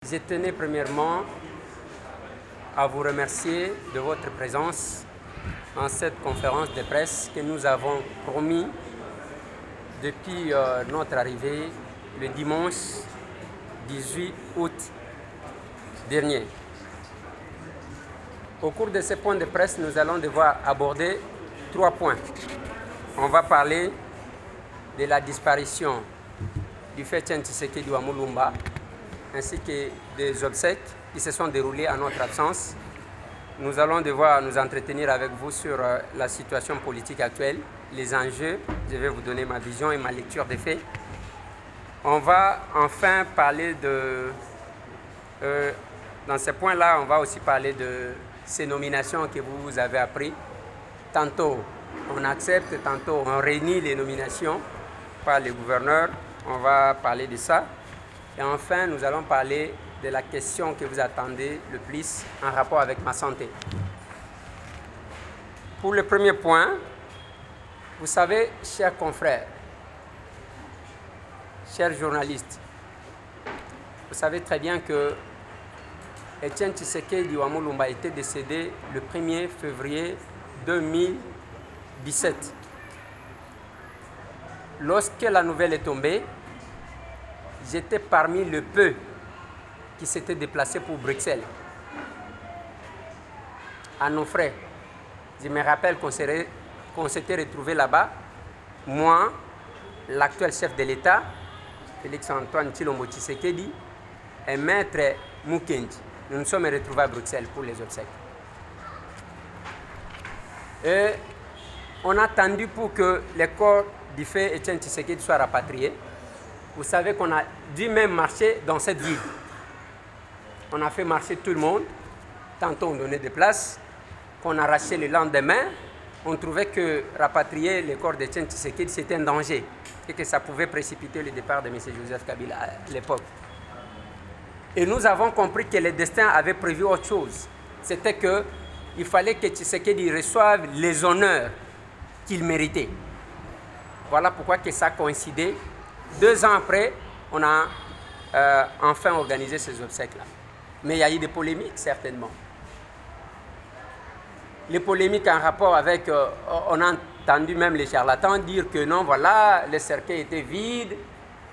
Je tenais premièrement à vous remercier de votre présence en cette conférence de presse que nous avons promis depuis notre arrivée le dimanche 18 août dernier. Au cours de ce point de presse, nous allons devoir aborder 3 points. On va parler de la disparition du fait Tshisekedi wa Mulumba, ainsi que des obsèques qui se sont déroulées en notre absence. Nous allons devoir nous entretenir avec vous sur la situation politique actuelle, les enjeux. Je vais vous donner ma vision et ma lecture des faits. On va enfin parler dans ce point-là, on va aussi parler de ces nominations que vous avez apprises. Tantôt on accepte, tantôt on réunit les nominations par les gouverneurs. On va parler de ça. Et enfin, nous allons parler de la question que vous attendez le plus en rapport avec ma santé. Pour le premier point, vous savez, chers confrères, chers journalistes, vous savez très bien que Etienne Tshisekedi wa Mulumba était décédé le 1er février 2017. Lorsque la nouvelle est tombée, j'étais parmi le peu qui s'étaient déplacés pour Bruxelles, à nos frais. Je me rappelle qu'on s'était retrouvés là-bas, moi, l'actuel chef de l'État, Félix-Antoine Tshilombo Tshisekedi, et Maître Mukendi. Nous nous sommes retrouvés à Bruxelles pour les obsèques. Et on a attendu pour que le corps du fait Etienne Tshisekedi soit rapatrié. Vous savez qu'on a dû même marcher dans cette ville. On a fait marcher tout le monde. Tantôt on donnait des places, qu'on arrachait le lendemain. On trouvait que rapatrier le corps d'Etienne Tshisekedi, c'était un danger et que ça pouvait précipiter le départ de M. Joseph Kabila à l'époque. Et nous avons compris que le destin avait prévu autre chose. C'était qu'il fallait que Tshisekedi reçoive les honneurs qu'il méritait. Voilà pourquoi que ça a coïncidé. 2 ans après, on a enfin organisé ces obsèques-là. Mais il y a eu des polémiques, certainement. Les polémiques en rapport avec... on a entendu même les charlatans dire que non, voilà, le cercueil était vide.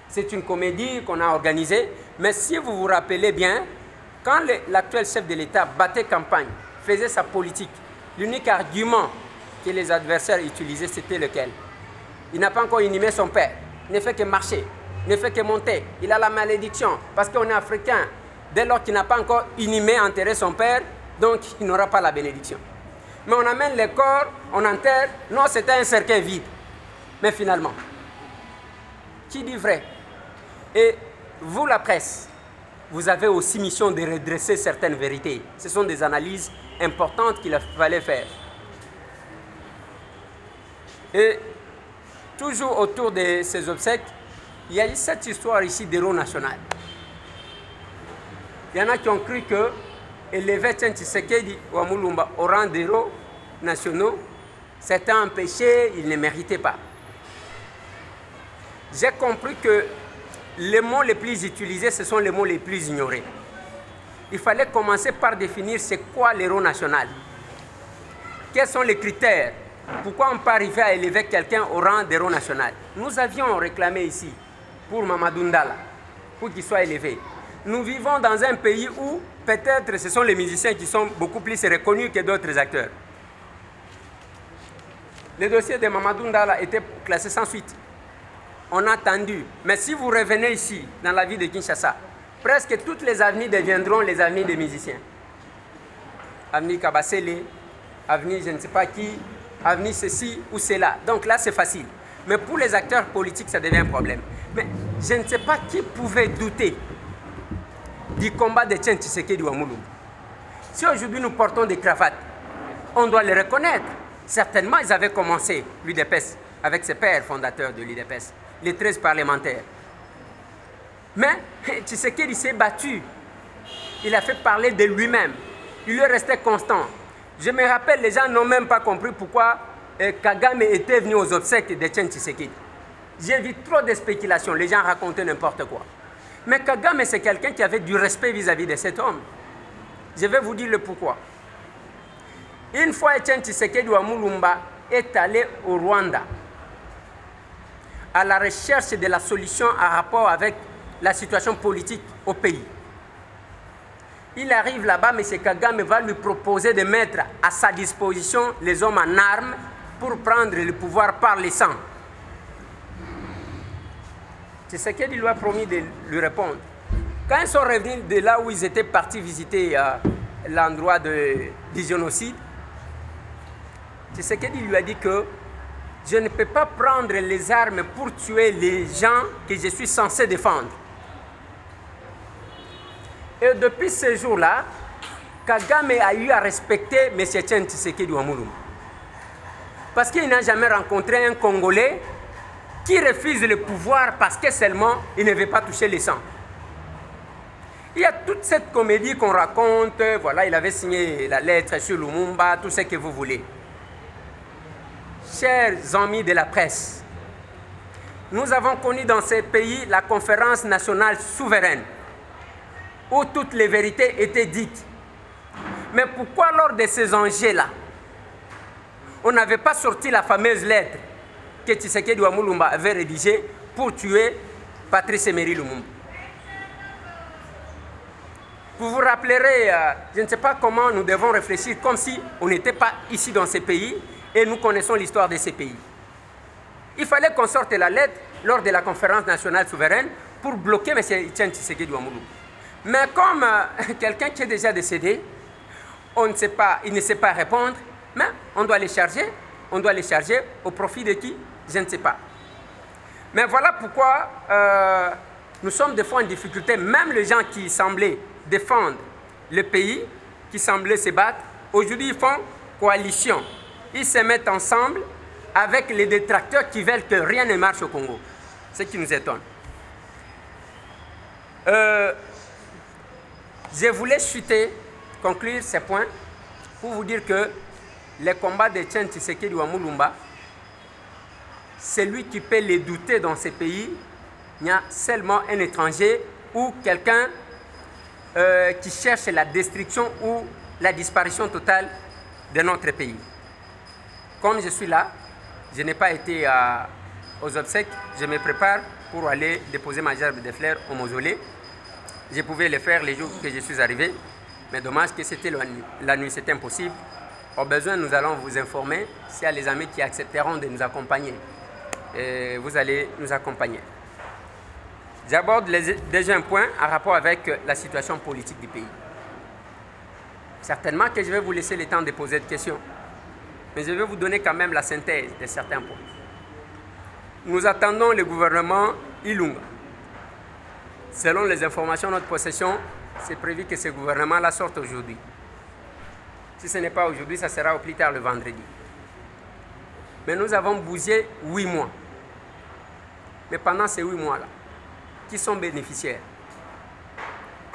C'est une comédie qu'on a organisée. Mais si vous vous rappelez bien, quand l'actuel chef de l'État battait campagne, faisait sa politique, l'unique argument que les adversaires utilisaient, c'était lequel? Il n'a pas encore inhumé son père. Il ne fait que marcher, il ne fait que monter. Il a la malédiction parce qu'on est africain. Dès lors qu'il n'a pas encore inhumé, enterré son père, donc il n'aura pas la bénédiction. Mais on amène les corps, on enterre. Non, c'était un cercueil vide. Mais finalement, qui dit vrai? Et vous, la presse, vous avez aussi mission de redresser certaines vérités. Ce sont des analyses importantes qu'il fallait faire. Et toujours autour de ces obsèques, il y a eu cette histoire ici d'héros national. Il y en a qui ont cru que élever Tshisekedi wa Mulumba au rang d'héros nationaux, c'était un péché, il ne méritait pas. J'ai compris que les mots les plus utilisés, ce sont les mots les plus ignorés. Il fallait commencer par définir c'est quoi l'héros national. Quels sont les critères? Pourquoi on peut arriver à élever quelqu'un au rang d'héros national? Nous avions réclamé ici pour Mamadou Ndala, pour qu'il soit élevé. Nous vivons dans un pays où peut-être ce sont les musiciens qui sont beaucoup plus reconnus que d'autres acteurs. Le dossier de Mamadou Ndala était classé sans suite. On a attendu. Mais si vous revenez ici, dans la ville de Kinshasa, presque toutes les avenues deviendront les avenues des musiciens. Avenue Kabasele, avenue je ne sais pas qui, avenue ceci ou cela. Donc là, c'est facile. Mais pour les acteurs politiques, ça devient un problème. Mais je ne sais pas qui pouvait douter du combat de Etienne Tshisekedi wa Mulumba. Si aujourd'hui nous portons des cravates, on doit les reconnaître. Certainement, ils avaient commencé l'UDPS avec ses pères fondateurs de l'UDPS, les 13 parlementaires. Mais Tshisekedi s'est battu. Il a fait parler de lui-même. Il lui restait constant. Je me rappelle, les gens n'ont même pas compris pourquoi Kagame était venu aux obsèques d'Etienne Tshisekedi. J'ai vu trop de spéculations, les gens racontaient n'importe quoi. Mais Kagame, c'est quelqu'un qui avait du respect vis-à-vis de cet homme. Je vais vous dire le pourquoi. Une fois, Etienne Tshisekedi Wamulumba est allé au Rwanda à la recherche de la solution en rapport avec la situation politique au pays. Il arrive là-bas, M. Kagame va lui proposer de mettre à sa disposition les hommes en armes pour prendre le pouvoir par les sangs. Tshisekedi lui a promis de lui répondre. Quand ils sont revenus de là où ils étaient partis visiter l'endroit du génocide, Tshisekedi lui a dit que je ne peux pas prendre les armes pour tuer les gens que je suis censé défendre. Et depuis ce jour-là, Kagame a eu à respecter M. Etienne Tshisekedi Wamulumba. Parce qu'il n'a jamais rencontré un Congolais qui refuse le pouvoir parce que seulement il ne veut pas toucher les sangs. Il y a toute cette comédie qu'on raconte, voilà, il avait signé la lettre sur Lumumba, tout ce que vous voulez. Chers amis de la presse, nous avons connu dans ces pays la conférence nationale souveraine, où toutes les vérités étaient dites. Mais pourquoi lors de ces enjeux-là, on n'avait pas sorti la fameuse lettre que Tshisekedi Wamulumba avait rédigée pour tuer Patrice Emery Lumumba? Vous vous rappellerez, je ne sais pas comment nous devons réfléchir comme si on n'était pas ici dans ces pays et nous connaissons l'histoire de ces pays. Il fallait qu'on sorte la lettre lors de la conférence nationale souveraine pour bloquer M. Etienne Tshisekedi Wamulumba. Mais comme quelqu'un qui est déjà décédé, on ne sait pas, il ne sait pas répondre, mais on doit les charger au profit de qui? Je ne sais pas. Mais voilà pourquoi nous sommes des fois en difficulté. Même les gens qui semblaient défendre le pays, qui semblaient se battre, aujourd'hui ils font coalition. Ils se mettent ensemble avec les détracteurs qui veulent que rien ne marche au Congo. Ce qui nous étonne. Je voulais conclure ces points pour vous dire que les combats d'Etienne Tshisekedi Wamulumba, c'est lui qui peut les douter dans ces pays. Il y a seulement un étranger ou quelqu'un qui cherche la destruction ou la disparition totale de notre pays. Comme je suis là, je n'ai pas été aux obsèques, je me prépare pour aller déposer ma gerbe de fleurs au mausolée. Je pouvais le faire les jours que je suis arrivé, mais dommage que c'était la nuit, c'était impossible. Au besoin, nous allons vous informer s'il y a les amis qui accepteront de nous accompagner. Et vous allez nous accompagner. J'aborde déjà un point en rapport avec la situation politique du pays. Certainement que je vais vous laisser le temps de poser des questions, mais je vais vous donner quand même la synthèse de certains points. Nous attendons le gouvernement Ilunga. Selon les informations de notre possession, c'est prévu que ce gouvernement-là sorte aujourd'hui. Si ce n'est pas aujourd'hui, ça sera au plus tard le vendredi. Mais nous avons bougé 8 mois. Mais pendant ces 8 mois-là, qui sont bénéficiaires?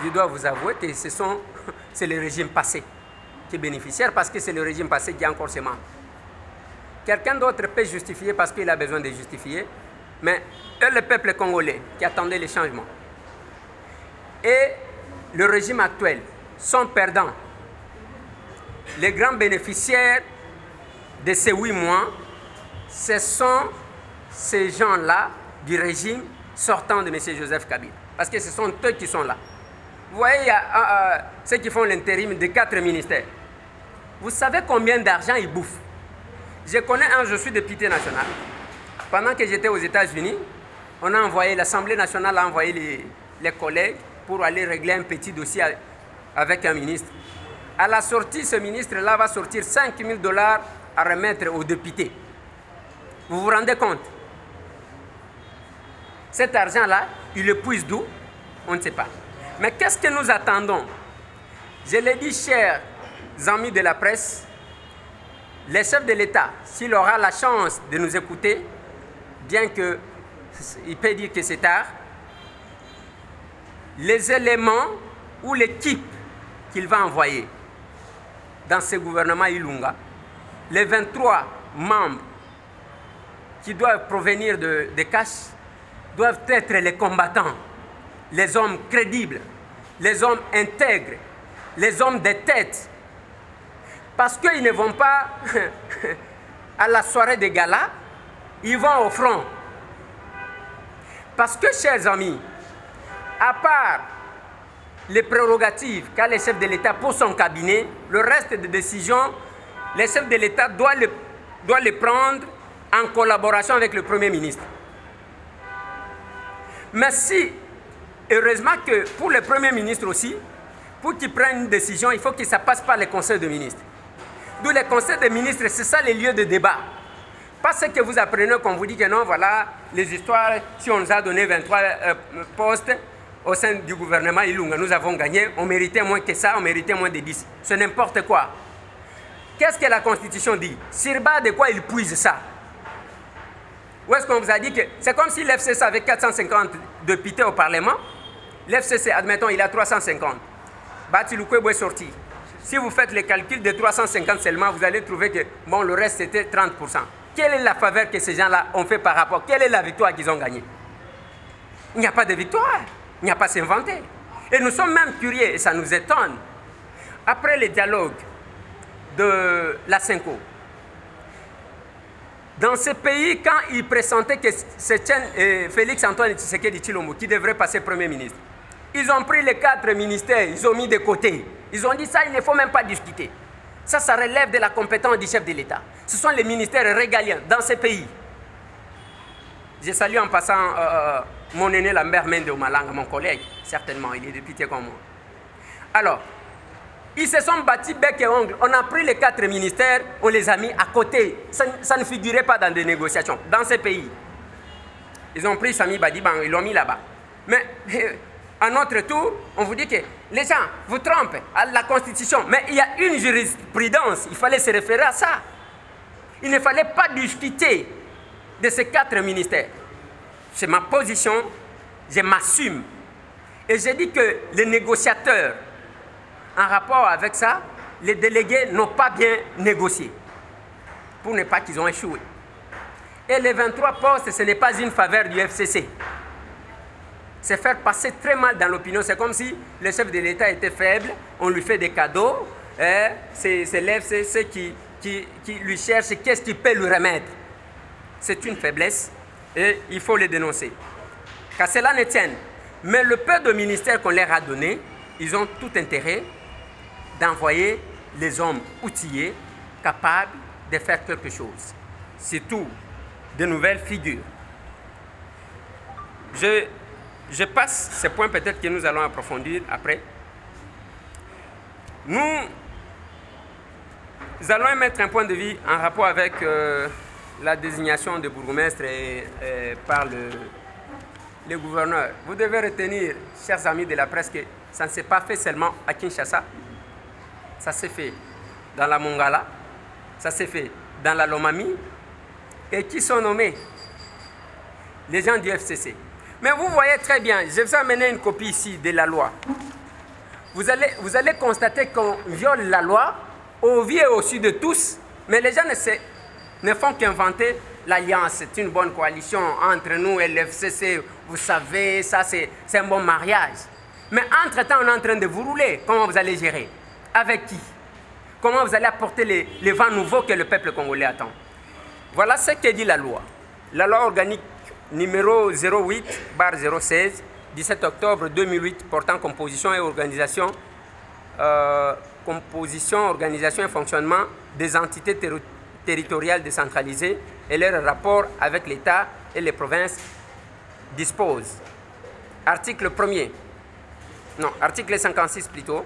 Je dois vous avouer que c'est le régime passé qui est bénéficiaire parce que c'est le régime passé qui a encore ses membres. Quelqu'un d'autre peut justifier parce qu'il a besoin de justifier, mais le peuple congolais qui attendait les changements et le régime actuel sont perdants. Les grands bénéficiaires de ces 8 mois, ce sont ces gens-là du régime sortant de M. Joseph Kabila. Parce que ce sont eux qui sont là. Vous voyez, il y a ceux qui font l'intérim de 4 ministères. Vous savez combien d'argent ils bouffent? Je connais je suis député national. Pendant que j'étais aux États-Unis, on a envoyé, l'Assemblée nationale a envoyé les collègues pour aller régler un petit dossier avec un ministre. À la sortie, ce ministre-là va sortir $5 000 à remettre aux députés. Vous vous rendez compte? Cet argent-là, il le puise d'où? On ne sait pas. Mais qu'est-ce que nous attendons? Je l'ai dit, chers amis de la presse, le chef de l'État, s'il aura la chance de nous écouter, bien qu'il peut dire que c'est tard, les éléments ou l'équipe qu'il va envoyer dans ce gouvernement Ilunga, les 23 membres qui doivent provenir de Cash, doivent être les combattants les hommes crédibles, les hommes intègres, les hommes de tête. Parce qu'ils ne vont pas à la soirée de gala, ils vont au front. Parce que, chers amis, à part les prérogatives qu'a le chef de l'État pour son cabinet, le reste des décisions, le chef de l'État doit les prendre en collaboration avec le Premier ministre. Mais si, heureusement que pour le Premier ministre aussi, pour qu'il prenne une décision, il faut que ça passe par le Conseil des ministres. D'où le Conseil des ministres, c'est ça les lieux de débat. Pas ce que vous apprenez qu'on vous dit que non, voilà, les histoires, si on nous a donné 23 postes au sein du gouvernement Ilunga, nous avons gagné, on méritait moins que ça, on méritait moins de 10. C'est n'importe quoi. Qu'est-ce que la Constitution dit? Sur base de quoi il puise ça? Où est-ce qu'on vous a dit que c'est comme si l'FCC avait 450 députés au Parlement, l'FCC, admettons, il a 350. Bati Lukwebo est sorti. Si vous faites les calculs de 350 seulement, vous allez trouver que bon, le reste c'était 30%. Quelle est la faveur que ces gens-là ont fait par rapport? Quelle est la victoire qu'ils ont gagnée? Il n'y a pas de victoire. Il n'y a pas à s'inventer. Et nous sommes même curieux, et ça nous étonne. Après les dialogues de la Cinco, dans ce pays, quand ils pressentaient que c'est Félix Antoine Tshisekedi Tshilombo qui devrait passer Premier ministre, ils ont pris les 4 ministères, ils ont mis de côté. Ils ont dit ça, il ne faut même pas discuter. Ça relève de la compétence du chef de l'État. Ce sont les ministères régaliens dans ce pays. Je salue en passant mon aîné Lambert Mende Omalanga, mon collègue, certainement, il est député comme moi. Alors, ils se sont battus bec et ongle. On a pris les 4 ministères, on les a mis à côté. Ça ne figurait pas dans des négociations, dans ces pays. Ils ont pris Sami Badiban, ils l'ont mis là-bas. Mais à notre tour, on vous dit que les gens vous trompent à la Constitution. Mais il y a une jurisprudence, il fallait se référer à ça. Il ne fallait pas discuter de ces 4 ministères. C'est ma position, je m'assume. Et j'ai dit que les négociateurs, en rapport avec ça, les délégués n'ont pas bien négocié, pour ne pas qu'ils ont échoué. Et les 23 postes, ce n'est pas une faveur du FCC. C'est faire passer très mal dans l'opinion. C'est comme si le chef de l'État était faible, on lui fait des cadeaux, c'est l'FCC qui lui cherche qu'est-ce qu'il peut lui remettre. C'est une faiblesse et il faut le dénoncer. Qu'à cela ne tienne. Mais le peu de ministères qu'on leur a donné, ils ont tout intérêt d'envoyer les hommes outillés, capables de faire quelque chose. Surtout de nouvelles figures. Je passe ces points peut-être que nous allons approfondir après. Nous allons émettre un point de vue en rapport avec la désignation de bourgmestre par le gouverneur. Vous devez retenir, chers amis de la presse, que ça ne s'est pas fait seulement à Kinshasa. Ça s'est fait dans la Mongala, ça s'est fait dans la Lomami. Et qui sont nommés? Les gens du FCC. Mais vous voyez très bien, je vous ai amené une copie ici de la loi. Vous allez constater qu'on viole la loi au vu et au su de tous, mais les gens ne font qu'inventer l'alliance. C'est une bonne coalition entre nous et l'FCC. Vous savez, ça c'est un bon mariage. Mais entre-temps, on est en train de vous rouler. Comment vous allez gérer? Avec qui? Comment vous allez apporter les vents nouveaux que le peuple congolais attend? Voilà ce que dit la loi. La loi organique numéro 08/016, 17 octobre 2008, portant composition et organisation et fonctionnement des entités territoriales décentralisées et leur rapport avec l'État et les provinces dispose. Article 56 plutôt.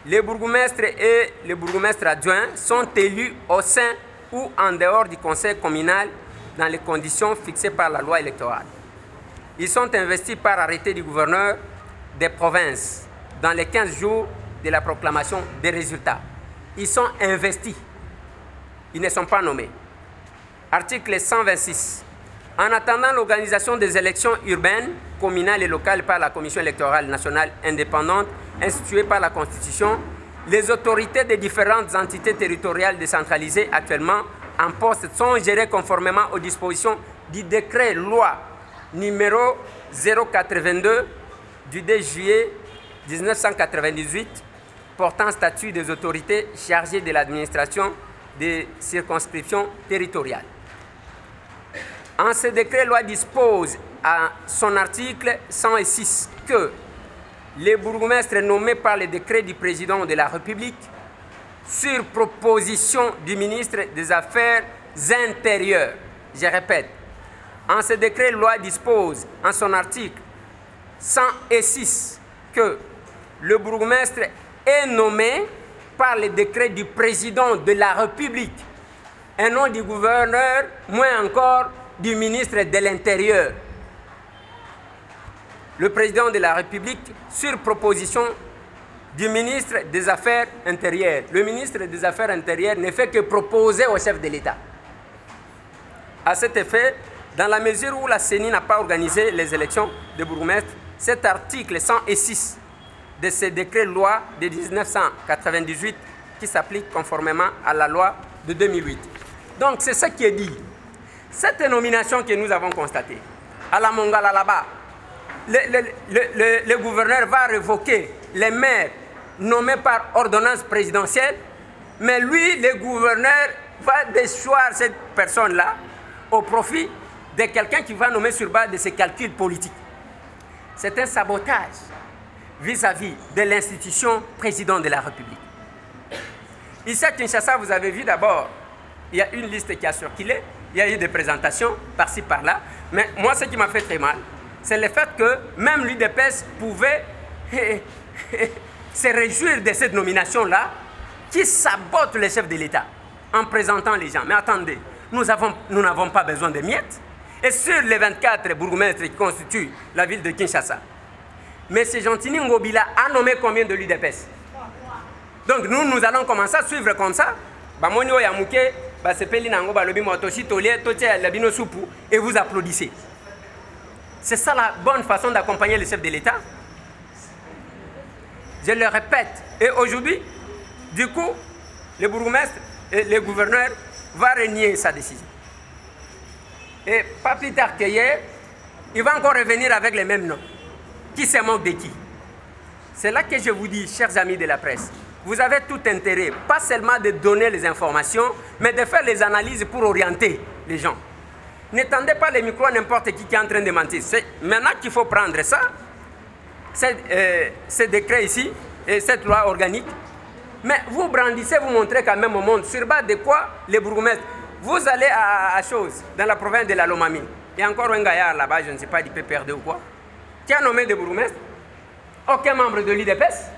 Les bourgmestres et les bourgmestres adjoints sont élus au sein ou en dehors du conseil communal dans les conditions fixées par la loi électorale. Ils sont investis par arrêté du gouverneur des provinces dans les 15 jours de la proclamation des résultats. Ils sont investis. Ils ne sont pas nommés. Article 126. En attendant l'organisation des élections urbaines, communales et locales par la Commission électorale nationale indépendante instituée par la Constitution, les autorités des différentes entités territoriales décentralisées actuellement en poste sont gérées conformément aux dispositions du décret loi numéro 082 du 2 juillet 1998 portant statut des autorités chargées de l'administration des circonscriptions territoriales. En ce décret-loi dispose à son article 106 que les bourgmestres nommés par le décret du président de la République sur proposition du ministre des Affaires intérieures, je répète, en ce décret-loi dispose en son article 106 que le bourgmestre est nommé par le décret du président de la République et non du gouverneur, moins encore du ministre de l'Intérieur. Le président de la République sur proposition du ministre des Affaires intérieures. Le ministre des Affaires intérieures ne fait que proposer au chef de l'État. À cet effet, dans la mesure où la CENI n'a pas organisé les élections de bourgmestre, cet article 106 de ce décret-loi de 1998 qui s'applique conformément à la loi de 2008. Donc c'est ce qui est dit. Cette nomination que nous avons constatée, à la Mongala là-bas, le gouverneur va révoquer les maires nommés par ordonnance présidentielle, mais lui, le gouverneur, va déchoir cette personne-là au profit de quelqu'un qui va nommer sur base de ses calculs politiques. C'est un sabotage vis-à-vis de l'institution président de la République. Ici à Kinshasa, vous avez vu d'abord, il y a une liste qui a circulé, il y a eu des présentations par-ci par-là, mais moi ce qui m'a fait très mal, c'est le fait que même l'UDPS pouvait se réjouir de cette nomination-là qui sabote le chef de l'État en présentant les gens. Mais attendez, nous n'avons pas besoin de miettes. Et sur les 24 bourgmestres qui constituent la ville de Kinshasa, M. Gentini Ngobila a nommé combien de l'UDPS? Donc nous allons commencer à suivre comme ça. Et vous applaudissez. C'est ça la bonne façon d'accompagner le chef de l'État. Je le répète. Et aujourd'hui, du coup, le bourgmestre et le gouverneur va renier sa décision. Et pas plus tard qu'hier, il va encore revenir avec les mêmes noms. Qui se moque de qui? C'est là que je vous dis, chers amis de la presse, vous avez tout intérêt, pas seulement de donner les informations, mais de faire les analyses pour orienter les gens. N'étendez pas les micros à n'importe qui est en train de mentir. C'est maintenant qu'il faut prendre ça, ce décret ici, et cette loi organique. Mais vous brandissez, vous montrez quand même au monde, sur base de quoi les bourgmestres. Vous allez à chose, dans la province de la Lomami. Il y a encore un gaillard là-bas, je ne sais pas, du PPRD ou quoi, qui a nommé des bourgmestres. Aucun membre de l'UDPS.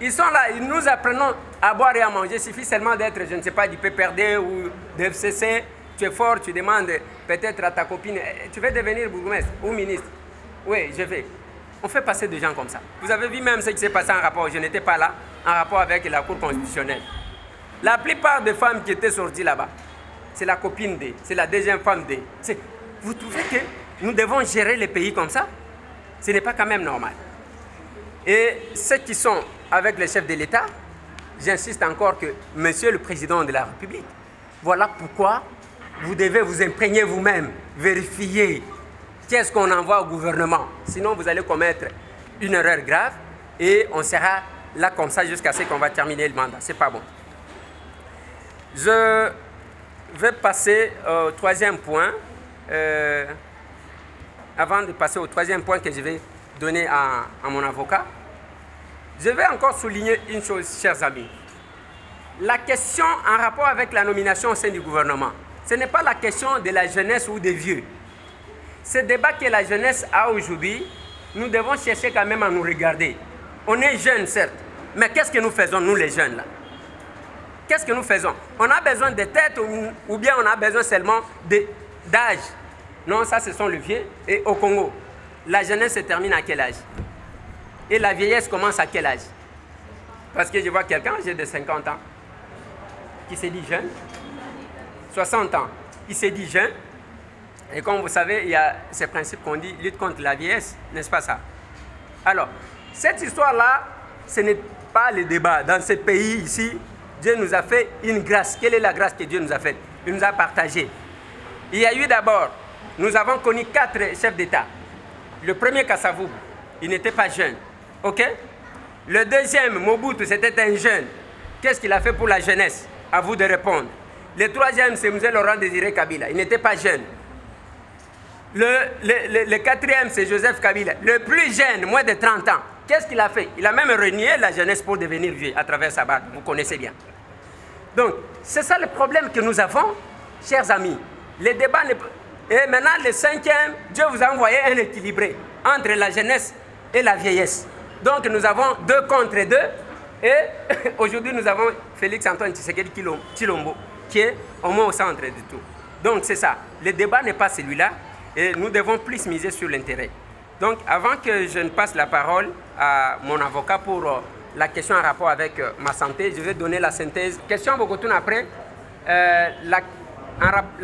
Ils sont là, nous apprenons à boire et à manger. Il suffit seulement d'être, je ne sais pas, du PPRD ou de FCC. Tu es fort, tu demandes peut-être à ta copine, tu veux devenir bourgmestre ou ministre? Oui, je vais. On fait passer des gens comme ça. Vous avez vu même ce qui s'est passé en rapport, je n'étais pas là, en rapport avec la Cour constitutionnelle. La plupart des femmes qui étaient sorties là-bas, c'est la copine de, c'est la deuxième femme de. Vous trouvez que nous devons gérer les pays comme ça? Ce n'est pas quand même normal. Et ceux qui sont avec le chef de l'État, j'insiste encore que Monsieur le Président de la République, voilà pourquoi vous devez vous imprégner vous-même, vérifier qu'est-ce qu'on envoie au gouvernement. Sinon, vous allez commettre une erreur grave et on sera là comme ça jusqu'à ce qu'on va terminer le mandat. Ce n'est pas bon. Je vais passer au troisième point. Avant de passer au troisième point que je vais donner à mon avocat, je vais encore souligner une chose, chers amis. La question en rapport avec la nomination au sein du gouvernement, ce n'est pas la question de la jeunesse ou des vieux. Ce débat que la jeunesse a aujourd'hui, nous devons chercher quand même à nous regarder. On est jeunes, certes, mais qu'est-ce que nous faisons, nous les jeunes, là? Qu'est-ce que nous faisons? On a besoin de tête ou bien on a besoin seulement d'âge? Non, ça, ce sont les vieux. Et au Congo, la jeunesse se termine à quel âge? Et la vieillesse commence à quel âge? Parce que je vois quelqu'un, j'ai de 50 ans, qui se dit jeune, 60 ans, qui se dit jeune. Et comme vous savez, il y a ce principe qu'on dit, lutte contre la vieillesse, n'est-ce pas ça? Alors, cette histoire-là, ce n'est pas le débat. Dans ce pays ici, Dieu nous a fait une grâce. Quelle est la grâce que Dieu nous a faite? Il nous a partagé. Il y a eu d'abord, nous avons connu 4 chefs d'État. Le premier Kassavou, Il n'était pas jeune. OK? Le deuxième, Mobutu, c'était un jeune. Qu'est-ce qu'il a fait pour la jeunesse? À vous de répondre. Le troisième, c'est M. Laurent Désiré Kabila. Il n'était pas jeune. Le quatrième, c'est Joseph Kabila. Le plus jeune, moins de 30 ans. Qu'est-ce qu'il a fait? Il a même renié la jeunesse pour devenir vieux à travers sa barbe. Vous connaissez bien. Donc, c'est ça le problème que nous avons, chers amis. Les débats... Et maintenant, le cinquième, Dieu vous a envoyé un équilibré entre la jeunesse et la vieillesse. Donc, nous avons 2 contre 2. Et aujourd'hui, nous avons Félix Antoine Tshisekedi Tshilombo, qui est au moins au centre de tout. Donc, c'est ça. Le débat n'est pas celui-là. Et nous devons plus miser sur l'intérêt. Donc, avant que je ne passe la parole à mon avocat pour la question en rapport avec ma santé, je vais donner la synthèse. Question beaucoup après. La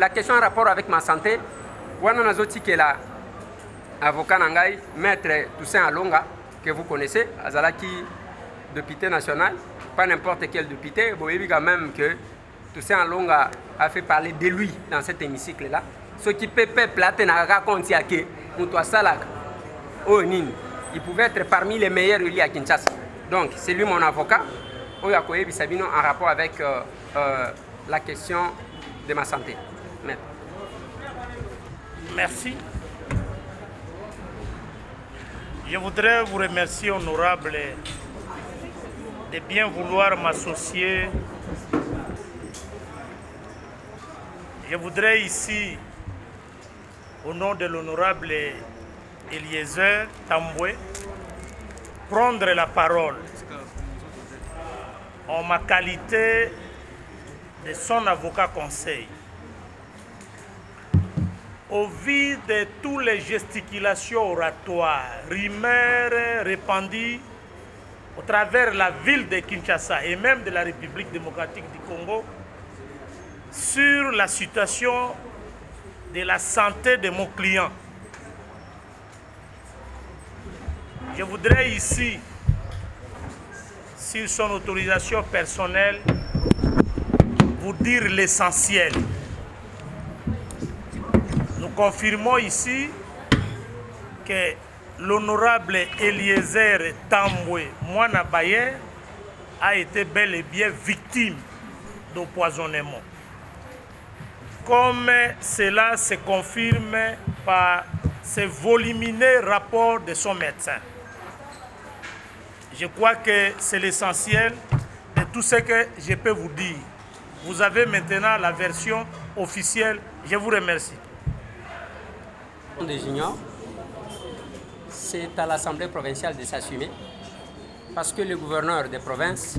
question en rapport avec ma santé, Wana Nazoti qui est là, avocat Nangai, maître Toussaint Alonga, que vous connaissez, Azalaki, député national, pas n'importe quel député, vous voyez quand même que Toussaint Alonga a fait parler de lui dans cet hémicycle-là. Ce qui peut plater n'a pas compté à qui, il pouvait être parmi les meilleurs élus à Kinshasa. Donc, c'est lui mon avocat, Oyakoye Bisabino, en rapport avec la question de ma santé. Merci. Je voudrais vous remercier, honorable, de bien vouloir m'associer. Je voudrais ici, au nom de l'honorable Eliezer Tamboué, prendre la parole en ma qualité de son avocat conseil. Au vu de toutes les gesticulations oratoires, rumeurs répandues au travers la ville de Kinshasa et même de la République démocratique du Congo sur la situation de la santé de mon client, je voudrais ici, sur son autorisation personnelle, vous dire l'essentiel. Nous confirmons ici que l'honorable Eliezer Tamboué Mwana Baye a été bel et bien victime d'empoisonnement. Comme cela se confirme par ce volumineux rapport de son médecin. Je crois que c'est l'essentiel de tout ce que je peux vous dire. Vous avez maintenant la version officielle. Je vous remercie. Des juniors, c'est à l'Assemblée provinciale de s'assumer parce que le gouverneur des provinces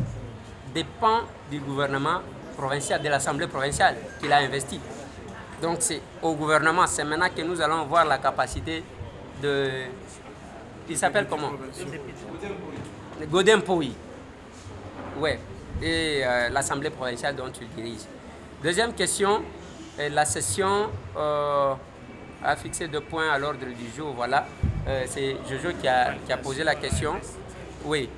dépend du gouvernement provincial, de l'Assemblée provinciale qu'il a investi. Donc c'est au gouvernement, c'est maintenant que nous allons voir la capacité de... Il s'appelle comment? Godin Pouy. Ouais, et l'Assemblée provinciale dont tu diriges. Deuxième question, la session a fixé 2 points à l'ordre du jour. Voilà, c'est Jojo qui a posé la question. Oui,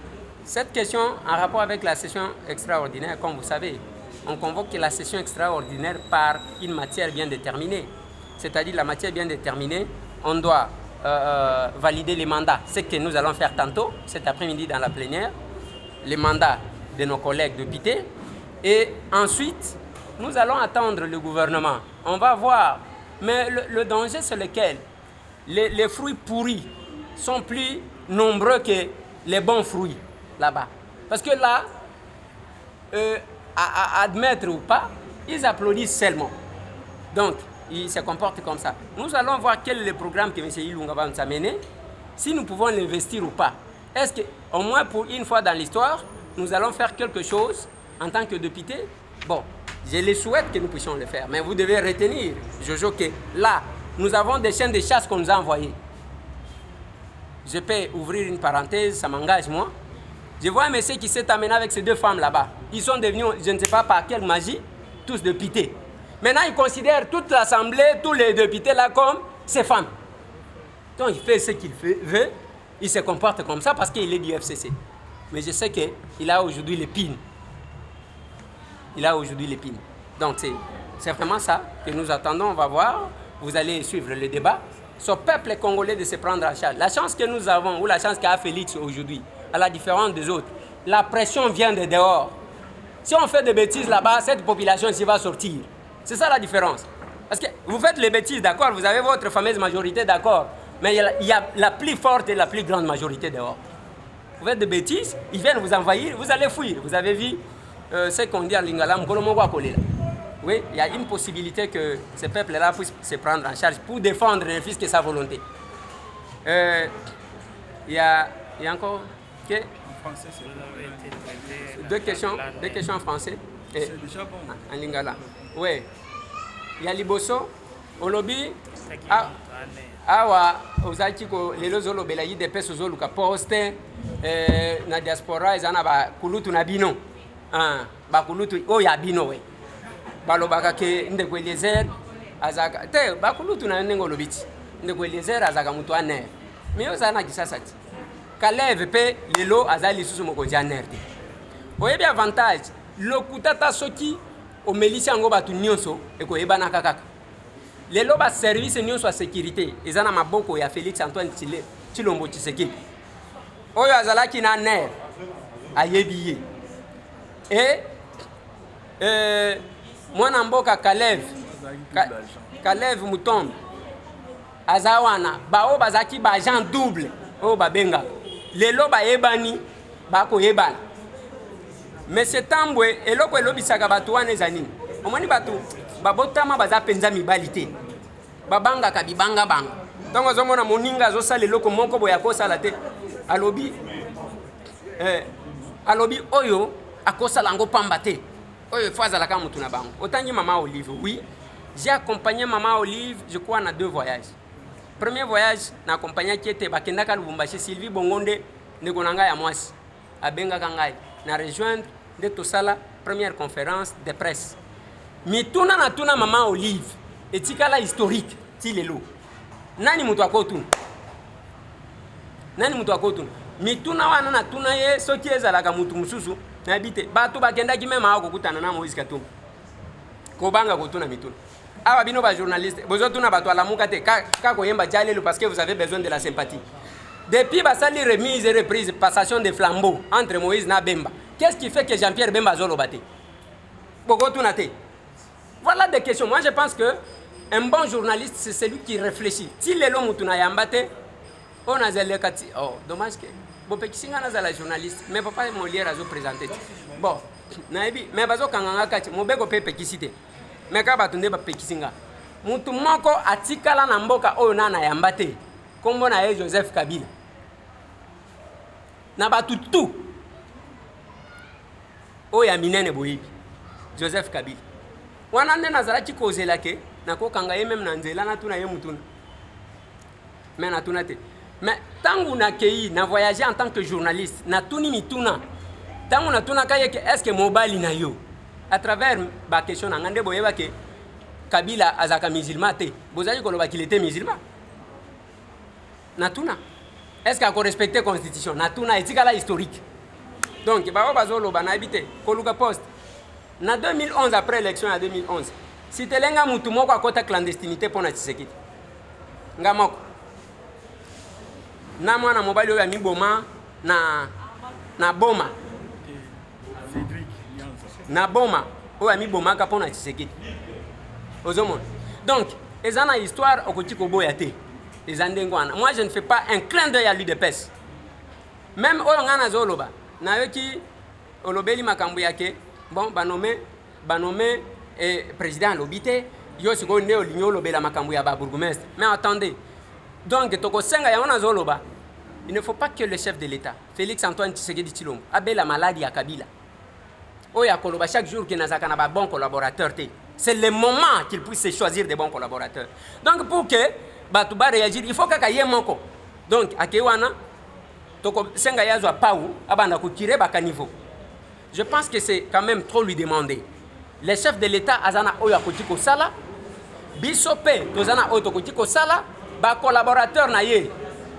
cette question en rapport avec la session extraordinaire, comme vous savez, on convoque la session extraordinaire par une matière bien déterminée. C'est-à-dire la matière bien déterminée, on doit valider les mandats. Ce que nous allons faire tantôt, cet après-midi dans la plénière, les mandats de nos collègues députés. Et ensuite, nous allons attendre le gouvernement. On va voir. Mais le danger, c'est lequel? Les fruits pourris sont plus nombreux que les bons fruits là-bas. Parce que là, à admettre ou pas, ils applaudissent seulement. Donc, ils se comportent comme ça. Nous allons voir quel est le programme que M. Ilunga va nous amener, si nous pouvons l'investir ou pas. Est-ce qu'au moins pour une fois dans l'histoire, nous allons faire quelque chose en tant que député? Bon, je les souhaite que nous puissions le faire. Mais vous devez retenir, Jojo, que là, nous avons des chiens de chasse qu'on nous a envoyés. Je peux ouvrir une parenthèse, ça m'engage moi. Je vois un monsieur qui s'est amené avec ces 2 femmes là-bas. Ils sont devenus, je ne sais pas par quelle magie, tous députés. Maintenant, ils considèrent toute l'Assemblée, tous les députés là comme ses femmes. Donc, il fait ce qu'il veut. Il se comporte comme ça parce qu'il est du FCC. Mais je sais qu'il a aujourd'hui l'épine. Il a aujourd'hui l'épine. Donc, c'est vraiment ça que nous attendons. On va voir. Vous allez suivre le débat. ce peuple congolais de se prendre en charge. La chance que nous avons, ou la chance qu'a Félix aujourd'hui, à la différence des autres, la pression vient de dehors. Si on fait des bêtises là-bas, cette population ici va sortir. C'est ça la différence. Parce que vous faites les bêtises, d'accord, vous avez votre fameuse majorité, d'accord, mais il y a la plus forte et la plus grande majorité dehors. Vous faites des bêtises, ils viennent vous envahir, vous allez fuir. Vous avez vu ce qu'on dit à Lingala, oui, il y a une possibilité que ce peuple-là puisse se prendre en charge pour défendre le fils de sa volonté. Il y a encore deux questions en français. C'est déjà bon. En Lingala. Oui. Il y a Liboso, Olobi, Awa, Ozachiko, les Zolobela, il y a des personnes qui postent na diaspora, ils en ont Kulutu Nabino. Bakulutu, oh, il y a Bino. Balobaka ke ndeko Eliezer azaka te bakulutu na nengo lobiti ndeko Eliezer azaka mutu aner mais ozana kisasa ti Kalev pe lelo azali susu mokonzi aner te oyebi avantage lokutata soki omelisi yango batu nyonso ekoyebana kaka lelo ba service nyonso ya sécurité ezana maboko ya Félix Antoine Tshilombo Tshisekedi oyo azalaki na aner ayebi ye mwana mboka Kalev Mutombe azawana bao bazaki ba agent double o babenga lelo bayebani bako yebana mais setambwe eloko elobisaka batu wana ezanini omoni batu babotama baza penza mibali te babangaka bibanga banga ntango azomona moninga azosala eloko moko boya kosala te alobi oyo akosala yango pamba te. Autant que Maman Olive, oui, j'ai accompagné Maman Olive, je crois, dans 2 voyages. Premier voyage, j'ai accompagné qui était Bakendaka Lubumbashi, Sylvie Bongonde, Negonanga Yamwasi, à Benga Kangai, na rejoindre de Tosala, première conférence de presse. Mituna na tuna Maman Olive, et tikala historique, tilelo. Nani mutu akotun? Mituna wana na tuna ye, soki ezalaka mutu mususu. Nabite bato bakenda ki mema ako kutana na Moïse Katumbi ko banga ko tuna mituna awa bino ba journaliste bozo tuna bato alamuka te ka ko yemba jalelo parce que vous avez besoin de la sympathie depuis ba sali remise et reprise passation de flambeau entre Moïse na Bemba qu'est-ce qui fait que Jean-Pierre Bemba zolo baté boko tuna te voilà des questions. Moi je pense que un bon journaliste c'est celui qui réfléchit ti lelo mutuna yambate on a zelekati dommage que bon pekisinga na la journaliste mais papa Molière azo présenter bon naibi mais bazo kanganga kati mobeko pe pekisite mais ka batunde ba pekisinga mutu moko atikala na mboka oyo na yambate kombo na Joseph Kabila na batutu oyo minene boyibi Joseph Kabila wana nde nazalaki kozela ke nakokanga ye même na nzela na tuna ye mutuna mais na tuna te. Mais tant qu'on a voyagé en tant que journaliste, na tuni mituna. Tant qu'on a tuna kaye que est-ce que mobile na yo à travers ba question na ngande boyeba ke Kabila azaka musulman te. Bozali ko loba qu'il était musulman. Na tuna. Est-ce qu'il a respecté la constitution? Na tuna etikala historique. Donc ba bazolo ba na habité Koluka Post. Na 2011 après l'élection en 2011. Si telenga mutu moko akota clandestinité pona Tshisekedi. Ngamoko na mwana mobali oyo ya miboma na boma na boma oyo ya miboma ka pona Tshisekedi ozomona donc ezana histoire okoti koboya te ezandengwana. Moi je ne fais pas un clin d'œil à lui de peste même oyo ngana zoloba na yoki olobeli makambo yake bon banome président lobité yo siko ne olinyo lobela makambo ya ba bourgmestre mais attendez. Donc, il ne faut pas que le chef de l'État, Félix Antoine Tshisekedi Tshilombo, abe la maladie à Kabila. Chaque jour qu'il n'a pas bon collaborateur, c'est le moment qu'il puisse choisir des bons collaborateurs. Donc, pour que Batouba réagisse, il faut qu'il y ait un manko. Donc, à Kewana, je pense que c'est quand même trop lui demander. Les chefs de l'État, Azana Oya Kotiko Sala, Bisope, Tozana Otokotiko Sala, ba collaborateur na ye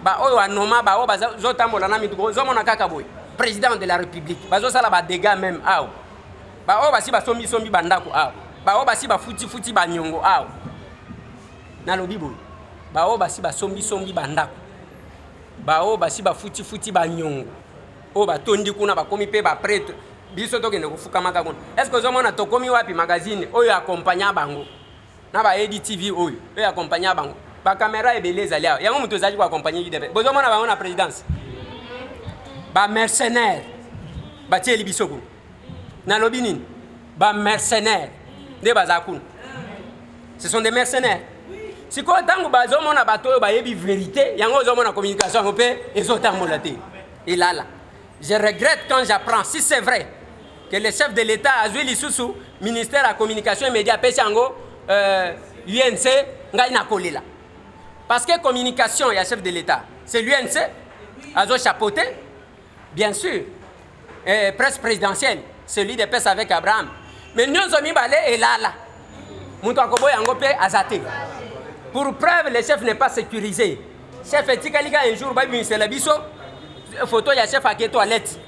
ba oyo anoma ba o bazo tambola na mituko zomona kaka boy président de la République bazo sala ba dégâts même aw ba o basi ba sombi bandako aw ba o basi ba futi ba nyongo aw na lobi boy bao basi ba sombi bandako bao basi ba futi banyongo o ba tondi kuna ba komi pe ba prêtre biso to kende kufukama ka kuna. Est-ce que zomona to komi wapi magazine oyo accompagner bango na ba Edi TV oyo accompagner bango ba caméra ebeleza leo yango muto zaji ko accompagner UDP bozomona bango na présidence ba mercenaire ba tieli biso ko na lobi nini ba mercenaire de bazakuna. Ce sont des mercenaires. Si quoi tango bazomona bato ba yebi vérité yango zomona communication ngo pe ezotambola te. Et là je regrette quand j'apprends si c'est vrai que le chef de l'État a joué l'issoussou ministère de la communication et médias pesango UNC ngai na kolela. Parce que communication il y a chef de l'État, c'est l'UNC azo chapeauté bien sûr. Presse présidentielle, celui des pèses avec Abraham. Mais nous sommes balé et là. Moutakobo yango pe azate. Pour preuve, le chef n'est pas sécurisé. Chef etikali ka un jour ba ministère la biso photo ya chef à toilette.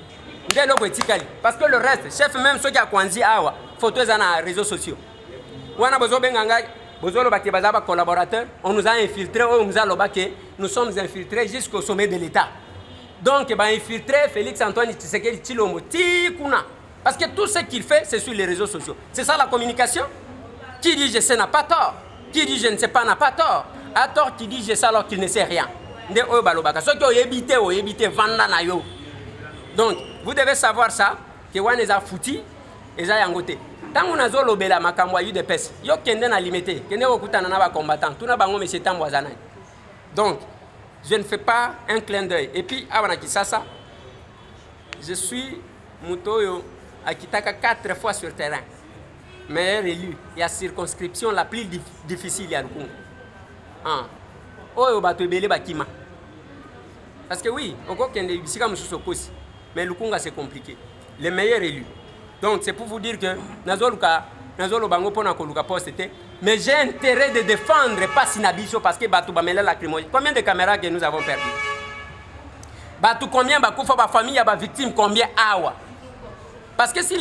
Ndelo ko etikali parce que le reste, chef même ceux qui a kwanzi awa, photo za na réseaux sociaux. Wana bozo benganga bozo lo baké bazaba collaborateur, on nous a infiltré, on nous a lobaké, nous sommes infiltrés jusqu'au sommet de l'État. Donc ba infiltré Félix Antoine Tshisekedi Tshilombo tikuna parce que tout ce qu'il fait c'est sur les réseaux sociaux. C'est ça la communication. Qui dit je sais n'a pas tort. Qui dit je ne sais pas n'a pas tort. À tort qui dit je sais alors qu'il ne sait rien. Donc, vous devez savoir ça, que on les a foutis, et ça yangote. Tant on a zolo bela makamwa yu de pes, yo kende na limité, kende okutana na ba combattant, tout na bango monsieur tambwazana. Donc, je ne fais pas un clin d'œil. Et puis, avant Kisasa, je suis Mutoyo Akitaka 4 fois sur terrain. Meilleur élu, il y a circonscription la plus difficile, il y a le Congo. Parce que oui, mais le Congo c'est compliqué. Les meilleurs élus. Donc c'est pour vous dire que mais j'ai intérêt de défendre pas Sinabiso parce que Batou Bamela lacrymogène. Combien de caméras que nous avons perdu? Batou combien Bakoufa ba famille ba victime combien awa? Parce que si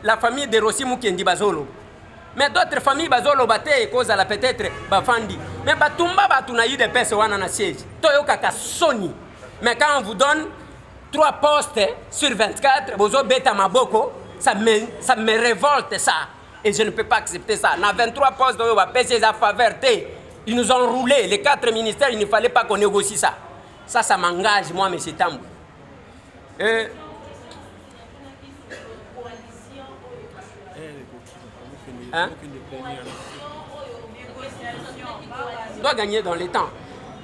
la famille de Rossi Mukendi Bazolo. Mais d'autres familles Bazolo Bate cause à la peut-être Bafandi. Mais Batumba Batuna eu des personnes na siège. Toyo Kaka Sony. Mais quand on vous donne 3 postes sur 24, Bozo Beta Maboko, ça me révolte ça. Et je ne peux pas accepter ça. On a 23 postes de PC à faveur. Ils nous ont roulé. Les 4 ministères, il ne fallait pas qu'on négocie ça. Ça m'engage, moi, M. Tambou. Hein? Doit gagner dans les temps.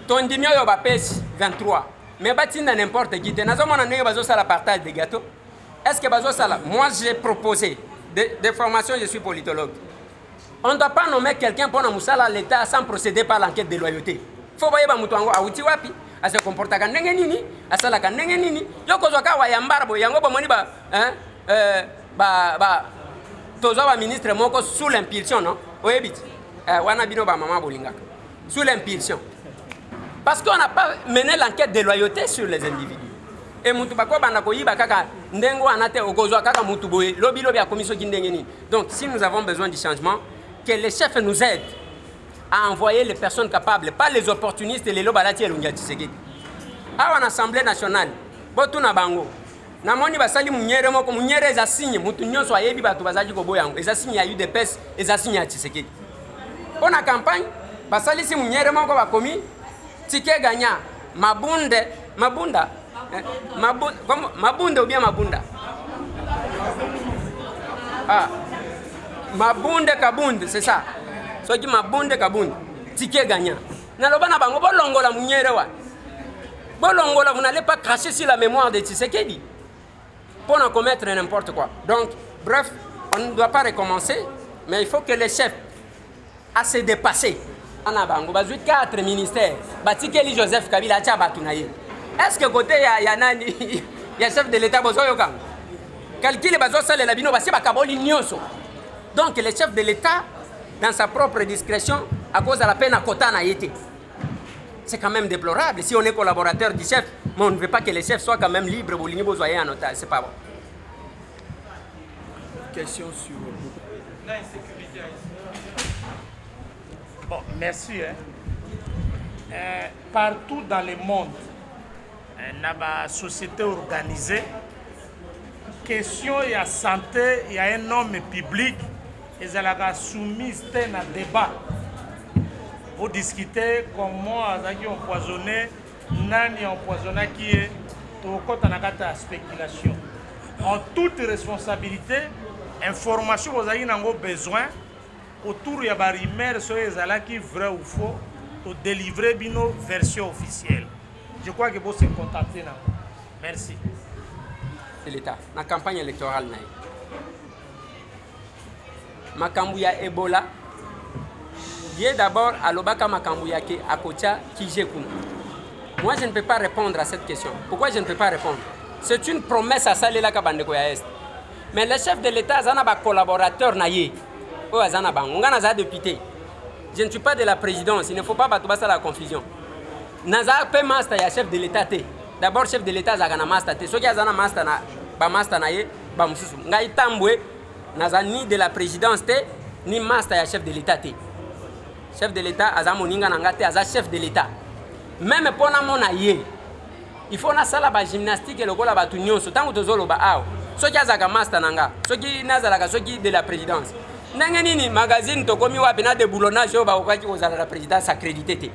Ton dimio yoba pèse 23. Mais batina n'importe qui. La partage des gâteaux. Est-ce que bazo sala? Moi j'ai proposé des formations, je suis politologue. On ne doit pas nommer quelqu'un pour nous l'État sans procéder par l'enquête de loyauté. Faut voir ba mutu a uti wapi, a se comporta ka ndenge nini, a sala ka ndenge nini. Yoko zoka wa yambarbo yango ba moni ba Tozawa ministre moko sous l'impulsion, non? Oyebit. Wana bino ba mama bolingaka. Sous l'impulsion. Parce qu'on n'a pas mené l'enquête de loyauté sur les individus. Et mutu bako bana ko yiba kaka ndengo anate okozwa kaka mutu boye lobi a commission ki ndenge nini. Donc si nous avons besoin du changement, que les chefs nous aident à envoyer les personnes capables, pas les opportunistes et les lobalati elunga Tshisekedi. À l'Assemblée nationale, botuna bango. Namoni basali munyere moko munyere eza signe mutu nyonso ayebi batu bazaji ko boyango eza signe ya UDPS eza signe ya Tshisekedi. Ona campagne basali si munyere moko bakomi tike ganya mabunda ou bien mabunda mabunde kabunde c'est ça. So qui mabunde kabunde tike ganya na lobana bango bolongola munyere wa bolongola, vous n'allez pas cracher sur la mémoire de Tshisekedi pour en commettre n'importe quoi. Donc, bref, on ne doit pas recommencer, mais il faut que les chefs à se dépasser. On a 4 ministères. Batikeli Joseph Kabila Tchabatunaye. Est-ce que côté il y a chef de l'État Bozoyoka? Calcule Bazo Sale Labino Bassi Bakaboli Nyoso. Donc, le chef de l'État, dans sa propre discrétion, à cause de la peine à Kotana Yété. C'est quand même déplorable. Si on est collaborateur du chef, mais on ne veut pas que les chefs soient quand même libres pour l'ignorer en otage. C'est pas bon. Question sur l'insécurité. Bon, merci. partout dans le monde, dans la société organisée, question de la santé, il y a un homme public, et ça a soumis à un débat pour discuter comment ils ont empoisonné, nani empoisonné qui est au côté de la spéculation. En toute responsabilité, information vous avez besoin autour de la rumeur sur les qui vrai ou faux pour délivrer une version officielle. Je crois que vous se contenter. Merci. C'est l'État. La campagne électorale, Makambouya Ebola, Dieu d'abord à l'Obaka Makambouya qui à Kocha Kijekuna. Moi, je ne peux pas répondre à cette question. Pourquoi je ne peux pas répondre? C'est une promesse à Salela Kabandekoya Est. Mais le chef de l'État, Zanaba collaborateur Naye, ou Azanaba, on a député. Je ne suis pas de la présidence, il ne faut pas battre la confusion. Naza pe master ya chef de l'État. D'abord, chef de l'État, Zagana master. Ce qui a Zana master na, ba master Naye, ba Moussou. Ngai Tambwe, Naza ni de la présidence, ni master ya chef de l'État. Chef de l'État, Azamoninga Nangate, Aza chef de l'État. Même pour la monaye, il faut na sala ba gymnastique et le gola ba tunyoso tango tozolo ba aw. Ce qui a Zaga master nanga, ce qui nazalaka, ce qui de la présidence. Nanga nini magazine to komi wapi na de boulonnage ba okaki ozala la présidence accrédité.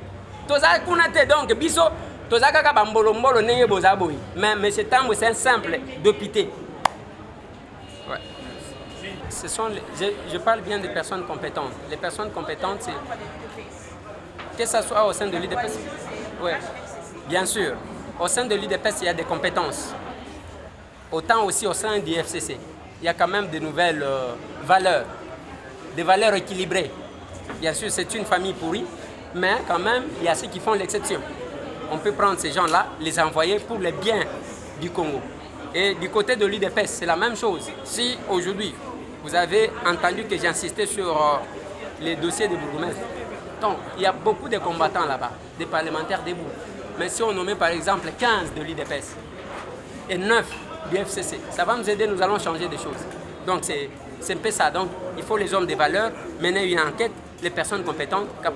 Toza kunate donc biso toza kaka ba mbolo mbolo neye boza boyi. Mais monsieur Tambo c'est un simple député. Ouais. Ce sont je parle bien des personnes compétentes. Les personnes compétentes c'est que ça soit au sein de l'UDPS. Oui, bien sûr. Au sein de l'UDPS, il y a des compétences. Autant aussi au sein du FCC. Il y a quand même de nouvelles valeurs, des valeurs équilibrées. Bien sûr, c'est une famille pourrie, mais quand même, il y a ceux qui font l'exception. On peut prendre ces gens-là, les envoyer pour le bien du Congo. Et du côté de l'UDPS, c'est la même chose. Si aujourd'hui, vous avez entendu que j'insistais sur les dossiers de bourgmestre, donc il y a beaucoup de combattants là-bas, des parlementaires debout. Mais si on nommait par exemple 15 de l'UDPS et 9 du FCC, ça va nous aider, nous allons changer des choses. Donc c'est un peu ça. Donc il faut les hommes de valeur mener une enquête, les personnes compétentes